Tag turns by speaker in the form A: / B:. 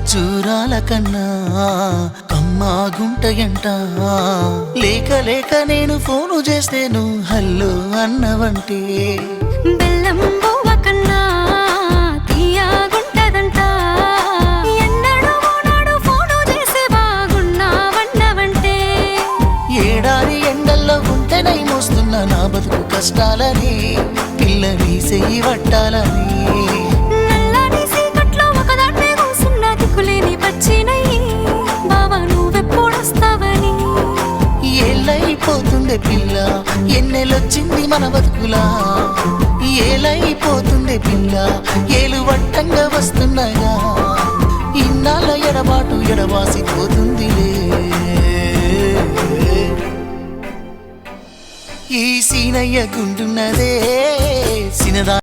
A: చూరాల కన్నా అమ్మా గుంటయంట లేక లేక నేను ఫోను చేస్తేను హల్లో అన్నవంటే
B: బెల్లం బువ్వ కన్నా తీయగుంటదంట ఎన్నడూ నాడు ఫోను చేసి బాగున్నావన్నవంటే
A: ఏడాది ఎండల్లో ఉంటేనై మోస్తున్న నా బతుకు కష్టాలని పిల్లని చెయ్యి పట్టాలని
B: నల్లని సీకట్లో ఒకదాన్నే కూసున్న దిక్కులేని పచ్చినయ్యి బావ నువ్వెప్పుడొస్తావని
A: ఏళ్ళైపోతుండే పిల్ల ఎన్నెలొచ్చింది మన బతుకులా ఏలైపోతుండే పిల్ల ఏలు వట్టంగా వస్తున్నాగా ఇన్నాళ్ళ ఎడబాటు ఎడబాసిపోతుందిలే ఈ సీనయ్య గుంటున్నదే సినదా